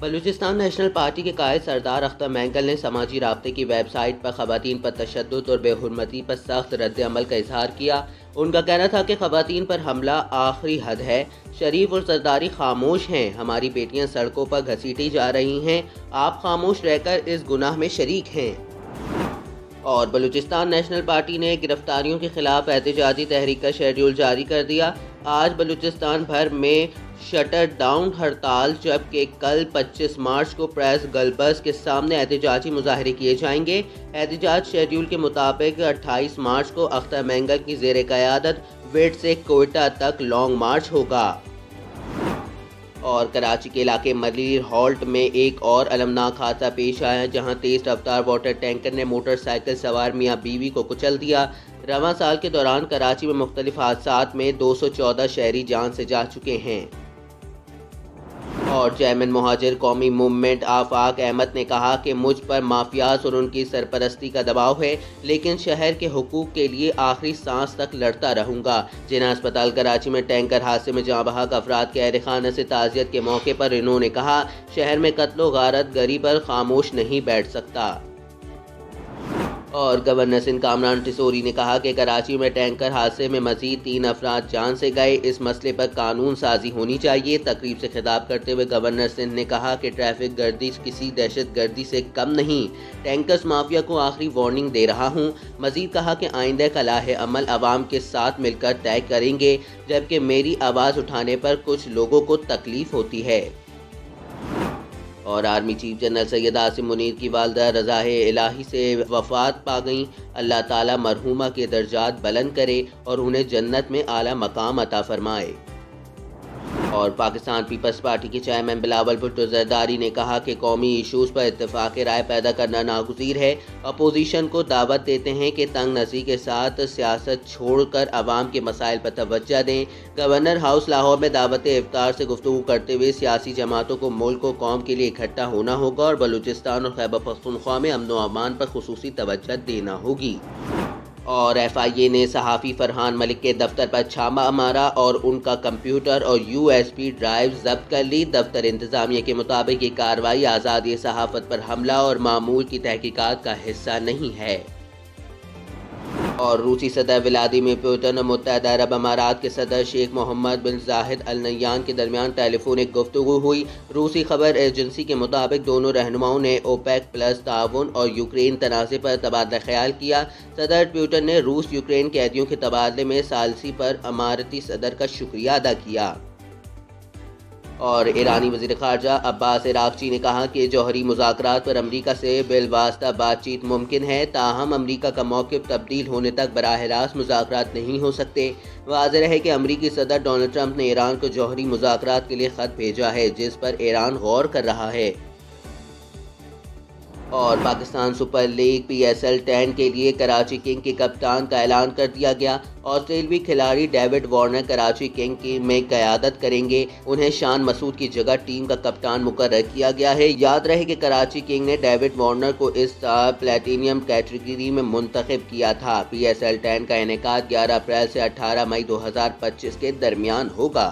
Balochistan national party के कायद सरदार Akhtar mangle ने समाजी राब्ते की वेबसाइट पर ख़वातीन पर तशद्दुद और बेहुरमती पर सख्त रद्द अमल का इजहार किया। उनका कहना था कि ख़वातीन पर हमला आखिरी हद है। शरीफ और सरदारी खामोश हैं, हमारी बेटियां सड़कों पर घसीटी जा रही हैं, आप खामोश रहकर इस गुनाह में शरीक हैं। और बलूचिस्तान नेशनल पार्टी ने गिरफ्तारियों के खिलाफ एहतजाजी तहरीक का शेड्यूल जारी कर दिया। आज बलूचिस्तान भर में शटर डाउन हड़ताल, जबकि कल 25 मार्च को प्रेस गलबस के सामने एहतजाजी मुजाहरे किए जाएंगे। एहतजाज शेड्यूल के मुताबिक 28 मार्च को अख्तर मैंगल की ज़ेर क़यादत वेट से कोयटा तक लॉन्ग मार्च होगा। और कराची के इलाके मलीर हॉल्ट में एक और अलमनाक हादसा पेश आया, जहां तेज रफ्तार वाटर टैंकर ने मोटरसाइकिल सवार मियां बीवी को कुचल दिया। रवां साल के दौरान कराची में मुख्तलिफ हादसात में 214 शहरी जान से जा चुके हैं। और चेयरमैन मुहाजिर कौमी मूवमेंट आफाक अहमद ने कहा कि मुझ पर माफियाज और उनकी सरपरस्ती का दबाव है, लेकिन शहर के हुकूक के लिए आखिरी सांस तक लड़ता रहूंगा। जिना अस्पताल कराची में टैंकर हादसे में जाँ बहक अफराद के अहल खाना से ताज़ियत के मौके पर इन्होंने कहा, शहर में कत्लो गारत गरी पर खामोश नहीं बैठ सकता। और गवर्नर सिंध कामरान टिसोरी ने कहा कि कराची में टैंकर हादसे में मजीद 3 अफराद जान से गए, इस मसले पर कानून साजी होनी चाहिए। तकरीब से खिताब करते हुए गवर्नर सिंध ने कहा कि ट्रैफिक गर्दिश किसी दहशत गर्दी से कम नहीं, टैंकर्स माफिया को आखिरी वार्निंग दे रहा हूँ। मजीद कहा कि आइंदा का लाहे अमल आवाम के साथ मिलकर तय करेंगे, जबकि मेरी आवाज़ उठाने पर कुछ लोगों को तकलीफ होती है। और army chief general Syed Asim Munir की वालदा रज़ाए इलाही से वफ़ात पा गईं। अल्लाह ताला मरहूमा के दर्जात बुलंद करे और उन्हें जन्नत में आला मकाम अता फरमाए। और पाकिस्तान पीपल्स पार्टी के चेयरमैन बिलावल भुट्टो ज़रदारी ने कहा कि कौमी इशूज़ पर इत्तेफाक राय पैदा करना नागुज़ीर है। अपोजिशन को दावत देते हैं कि तंग नज़री के साथ सियासत छोड़कर अवाम के मसाइल पर तवज्जो दें। गवर्नर हाउस लाहौर में दावत इफ्तार से गुफ्तगू करते हुए सियासी जमातों को मुल्क व कौम के लिए इकट्ठा होना होगा और बलूचिस्तान और खैबर पख्तूनख्वा में अमन व अमान पर खुसूसी तवज्जो देना होगी। और FIA ने सहाफ़ी फरहान मलिक के दफ्तर पर छापा मारा और उनका कंप्यूटर और USB ड्राइव जब्त कर ली। दफ्तर इंतज़ामिया के मुताबिक ये कार्रवाई आज़ादी सहाफ़त पर हमला और मामूल की तहकीकात का हिस्सा नहीं है। और रूसी सदर व्लादिमीर पुतिन और मुत्तहदा अरब अमारात के सदर शेख मोहम्मद बिन जाहिद अल नह्यान के दरमियान टेलीफोनिक गुफ्तगू हुई। रूसी खबर एजेंसी के मुताबिक दोनों रहनुमाओं ने OPEC प्लस ताउन और यूक्रेन तनाज़े पर तबादला ख्याल किया। सदर पुतिन ने रूस यूक्रेन कैदियों के तबादले में सालसी पर अमारती सदर का शुक्रिया अदा किया। और ईरानी वज़ीर ख़ारजा अब्बास इराक़ची ने कहा कि जौहरी मुज़ाकरात पर अमरीका से बिलवास्ता बातचीत मुमकिन है, ताहम अमरीका का मौक़िफ़ तब्दील होने तक बराह रास्त मुज़ाकरात नहीं हो सकते। वाज़ेह है कि अमरीकी सदर डोनाल्ड ट्रंप ने ईरान को जौहरी मुज़ाकरात के लिए ख़त भेजा है, जिस पर ईरान गौर कर रहा है। और पाकिस्तान सुपर लीग PSL 10 के लिए कराची किंग के कप्तान का ऐलान कर दिया गया। ऑस्ट्रेलवी खिलाड़ी डेविड वार्नर कराची किंग की में क़यादत करेंगे। उन्हें शान मसूद की जगह टीम का कप्तान मुकर्रर किया गया है। याद रहे कि कराची किंग ने डेविड वार्नर को इस साल प्लेटिनियम कैटेगरी में मुंतखब किया था। PSL 10 का इनेकाद 11 अप्रैल से 18 मई 2025 के दरमियान होगा।